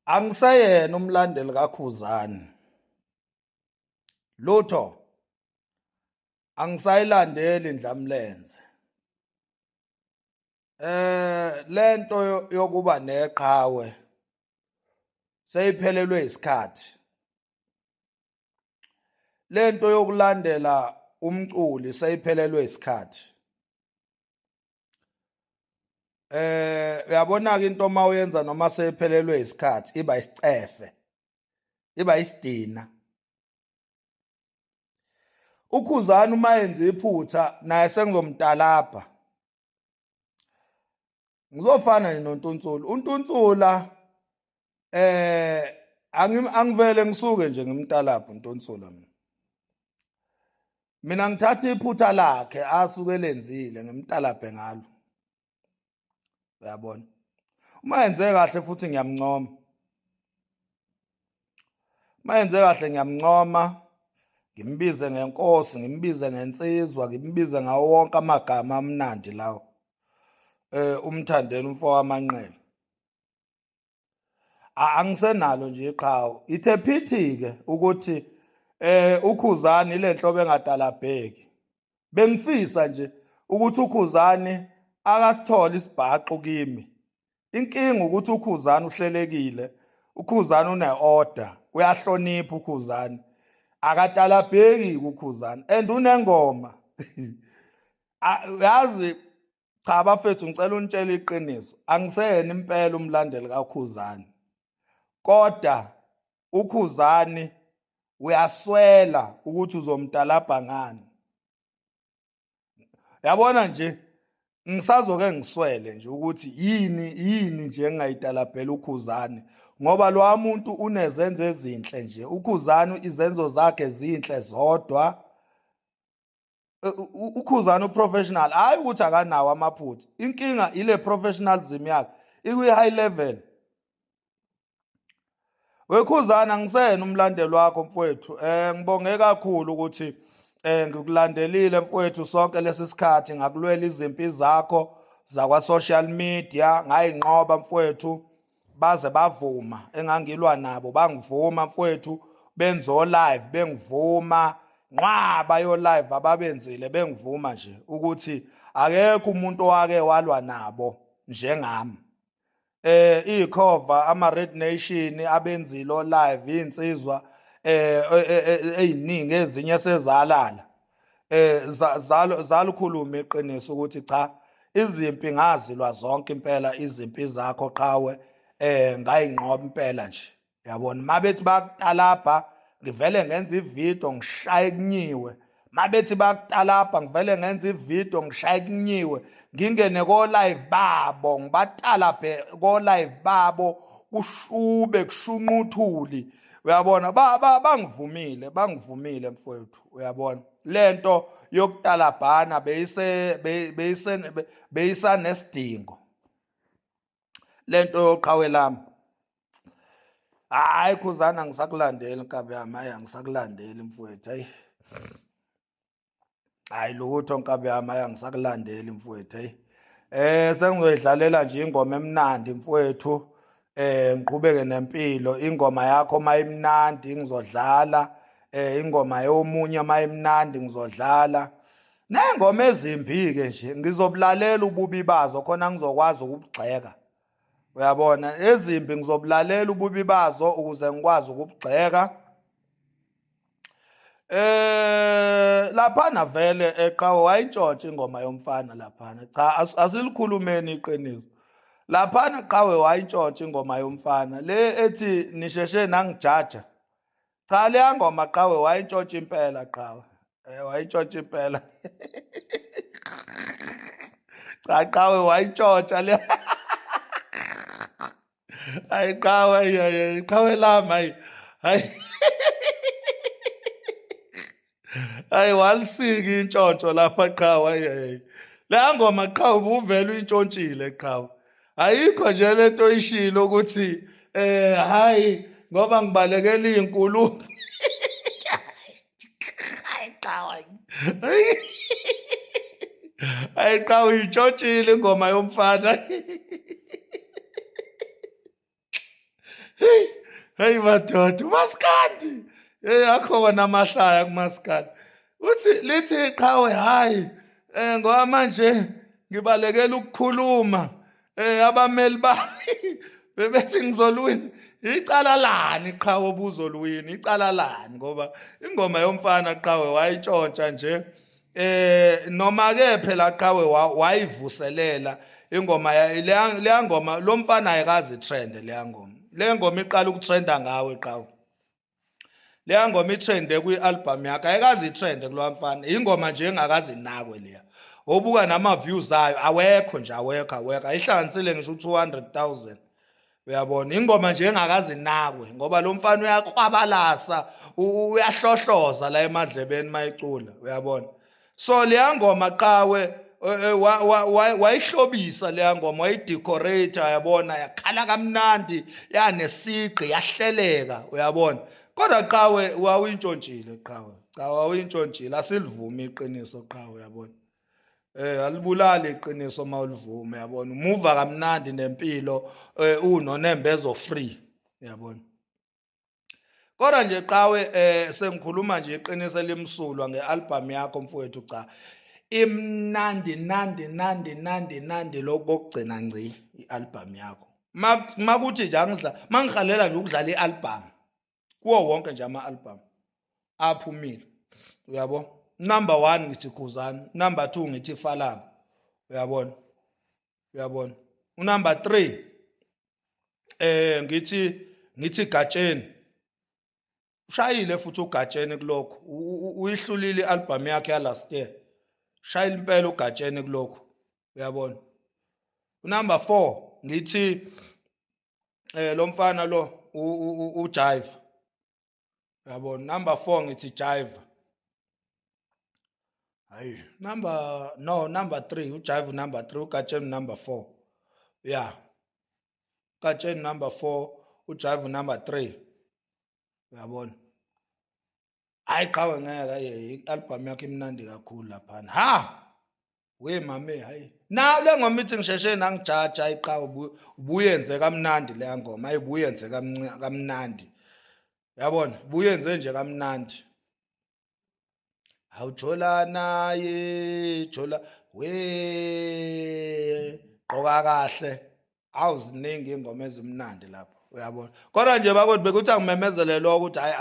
Angisayena umlandeli kaKhuzani. Lutho angisayilandeli Dlamlenze. Lento yokuba neqhawe seyiphelelwe isikhathi. Lento yokulandela umculi seyiphelelwe isikhathi. Uyabona ke into mawuyenza noma seyiphelelwe isikhathi iba isicefe. Iba isidina. uKhuzani uma yenza iphutha naye sengizomtalapha. Ngizofana noNtunsula. uNtunsula angivele ngisuke nje ngimtalapha uNtunsula mina. Mina ngithatha iphutha lakhe asuke lenzile ngimtalaphe ngalo. Uyabona? Uma yenze kahle futhi ngiyamncoma. Uma yenze kahle ngiyamncoma, ngimbize ngenkosi, ngimbize ngensizwa, ngimbize ngawo wonke amagama amnandi lawo. Umthandeni umfo wamanqele. Angisenalo nje iqhawe. Ithe phithi ke ukuthi uKhuzani ile nhlobo engadalabheki. Bengifisa nje ukuthi uKhuzani akasithole isibhaqo kimi. Inkinga ukuthi uKhuzani uhlelekile. uKhuzani une-order, uyahlonipha uKhuzani. Akatalabheki uKhuzani and unengoma. Yazi cha bafethu ngicela unitshele iqiniso. Angiseyena impela umlandeli kaKhuzani. Kodwa uKhuzani uyaswela ukuthi uzomtalabha ngani. Yabona nje ngisazoke ngiswele nje ukuthi yini nje engayitalabhela uKhuzani ngoba lo muntu unezenzo ezinhle nje. uKhuzani izenzo zakhe zinhle zodwa. uKhuzani uprofessional, hayi ukuthi akanawo amaphutha. Inkinga ile professionalism yakhe ikwi-high level. WeKhuzani angisena umlandeli wakho mfowethu. Ngibonge kakhulu ukuthi ngikulandelile mfowethu sonke lesi sikhathi ngakulwela izimpi zakho zakwa social media ngayinqoba mfowethu. Baze bavuma engangilwa nabo bangivuma mfowethu. Benzo live bengivuma. Nqwaba yo live ababenzile bengivuma nje ukuthi akekho umuntu owake walwa nabo njengami. Ikhova ama Red Nation abenzilo live insizwa eziningi ezinye sezalala. Zalukhuluma iqiniso ukuthi cha izimpi ngazilwa zonke impela izimpi zakho qhawe ngayinqoba impela nje. Yabona mabethi bakutalapha ngivele ngenza ivideo ngishaya kunyiwe. Mabethi bakutalapha ngivele ngenza ivideo ngishaya kunyiwe. Ngingene ko live babo ngibatalaphe ko live babo kushube kushunquthuli. Uyabona bangivumile mfowethu. Uyabona lento yokutalabhana beyisa nesidingo. Lento yoqhawe lami. Hayi Khuzani angisakulandeli nkabi yami. Hayi angisakulandeli mfowethu. Hayi lutho nkabi yami. Hayi angisakulandeli mfowethu. Sengizoyidlalela nje ingoma emnandi mfowethu. Ngiqhubeke nempilo. Ingoma yakho mayimnandi ngizodlala. Ingoma yomunye mayimnandi ngizodlala. Nengoma ezimbi ke nje ngizobulalela ububi bazo khona ngizokwazi ukubugxeka. Uyabona ezimbi ngizobulalela ububi bazo ukuze ngikwazi ukubugxeka. Laphana vele eqhawe wayintshontsha ingoma yomfana laphana. Cha asilikhulumeni iqiniso. Laphana eqhawe wayintshontsha ingoma yomfana. Le ethi nisheshe nangijaja. Cha leya ngoma qhawe wayintshontsha impela qhawe. Wayintshontsha impela. Cha qhawe wayintshontsha le. Hayi qhawe qhawe lami hayi. Hayi walisika intshontsho lapha qhawe. Leya ngoma qhawe ubuvela uyintshontshile qhawe. Ayikho nje lento oyishilo ukuthi hayi ngoba ngibalekela izinkulumo. Hayi qhawe. Hayi qhawe uyintshontsile ingoma yomfana. Hey madoda, uMaskandi. Akhona amahlaya kuMaskandi. Lithi iqhawe hayi ngoba manje ngibalekela ukukhuluma abameli bami bebethi ngizoluwina. Icala lani iqhawe obuzoluwina? Icala lani? Ngoba ingoma yomfana qhawe wayitshontsha nje noma ke phela qhawe wayivuselela ingoma leya ngoma lo mfana ayikazi trend leya ngoma. Le ngoma iqala ukutrenda ngawe qhawe. Leya ngoma itrende kwi-album yakhe ayikazi itrende kulowa mfana. Ingoma nje engakazi nakwe leya. Obuka nama-views ayo awekho nje awekho. Ayihlanganisile ngisho u-200,000. Uyabona ingoma nje engakazi nakwe ngoba lo mfana uyakhwabalasa uyahlohloza la emadlebeni mayicula uyabona. So leya ngoma qawe wayihlobisa leya ngoma wayidecorate uyabona yakhala kamnandi yanesiqi yahleleka uyabona. Kodwa qawe wawintshontshile qawe wawintshontshile asilivumi iqiniso qawe uyabona. Alibulali iqiniso mawulivume uyabona. Umuva kamnandi nempilo unonembezo free uyabona. Kodwa nje qawe sengikhuluma nje iqiniso elimsulwa ngealbum yakho mfowethu cha. Imnandi nandi lokugcina ngci ialbum yakho. Makuthi nje mangihalela nje ukudlala ialbum kuwo wonke nje ama-album aphumile uyabo. Number 1 ngithi Khuzani, number 2 ngithi Falama uyabona. Number 3 ngithi Gatsheni. Ushayile futhi uGatsheni kulokho. Uyihlulile ialbum yakhe ya last year. Shayile impela uGatsheni kulokho uyabona. Number 4 ngithi lo mfana lo uJive uyabona. Number 4 ngithi Jive. Hayi number 3 uJive number 3 uGatsheni number 4 yeah. Gatsheni number 4 uJive number 3 uyabona. Hayi qawe ngeke i-album yakhe imnandi kakhulu laphana. Ha we mame hayi na le ngoma ithi ngisheshe nangijaja ayiqhawe ubuyenze kamnandi leya ngoma ayibuyenze kamnandi uyabona. Buyenze nje kamnandi. Awujolana ye jola we qoka kahle awuziningi ingoma ezimnandi lapho uyabona. Kodwa nje bakwethu bekuthi angimemezele lo ukuthi hayi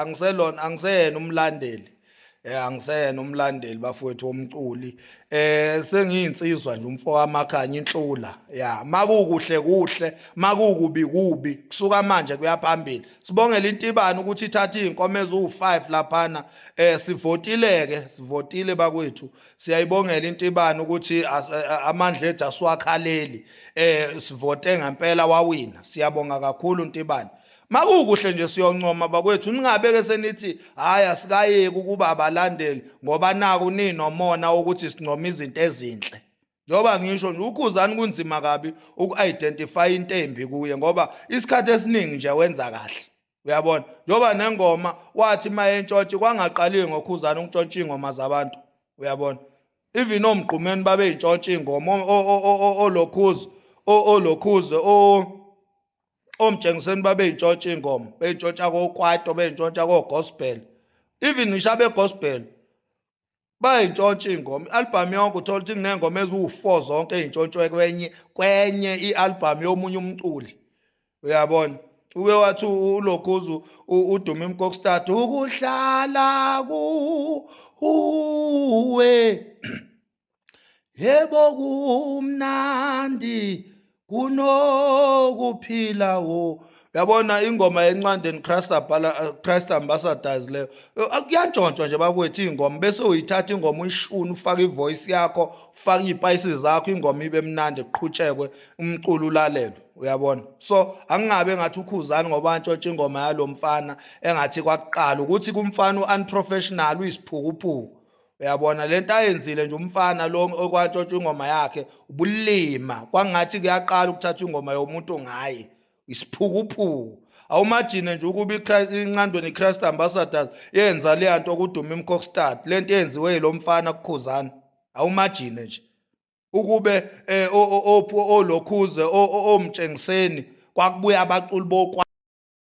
angiseyena umlandeli. Angiseyena umlandeli bafowethu womculi. Sengiyinsizwa nje umfo wamakhanya inhlula. Yeah, makukuhle kuhle, makukubi kubi. Kusuka manje kuya phambili. Sibongela intibani ukuthi ithatha izinkomo ezu5 laphana. Sivotile bakwethu. Siyayibongela intibani ukuthi amandla ethu asiwakhaleli. Sivote ngempela wawina. Siyabonga kakhulu intibani. Makukuhle nje siyoncoma bakwethu ningabeke senithi hayi asikayeki ukuba abalandeli ngoba naku ninomona ukuthi sincoma izinto ezinhle. Njoba ngisho nje uKhuzani kunzima kabi uku-identify into embi kuye ngoba isikhathi esiningi nje wenza kahle uyabona. Njoba nengoma wathi mayentshontshe kwangaqali ngoKhuzani ukuntshontsha ingoma zabantu uyabona. Even omgqumeni babe intshontsha ingoma olokhuze omjengiseni babe intshontsha ingoma beyintshontsha kokwaito beyintshontsha kogospel. Even ngisho begospel bayintshontsha ingoma. I-album yonke uthola ukuthi kunengoma ezu4 zonke ezintshontshiwe kwenye i-album yomunye umculi uyabona. Uke wathi ulokhuzu uDumi Mkokstad ukuhlala kuwe yebo kumnandi kunokuphila uyabona ingoma encandeni Christ Ambassadors leyo. Kuyantshontshwa nje bakwethu ingoma bese uyithatha ingoma uyishuna ufaka ivoice yakho ufaka izipayisi zakho ingoma ibe mnandi kuqhutshekwe umculo ulalelwe uyabona. So angingabe ngathi uKhuzani ngoba antshontsha ingoma yalomfana engathi kwakuqala ukuthi kumfana unprofessional uyisiphukuphuku uyabona. Lento ayenzile nje umfana lo okwantshontsha ingoma yakhe ubulima kwangathi kuyaqala ukuthatha ingoma yomuntu ngaye isiphukuphuku. Awumagine nje ukuba incandweni Christ Ambassadors yenza le nto kuDumi Mkokstad lento yenziwe lo mfana kuKhuzani. Awumagine nje ukube olokhuze omtshengiseni kwakubuya abaculi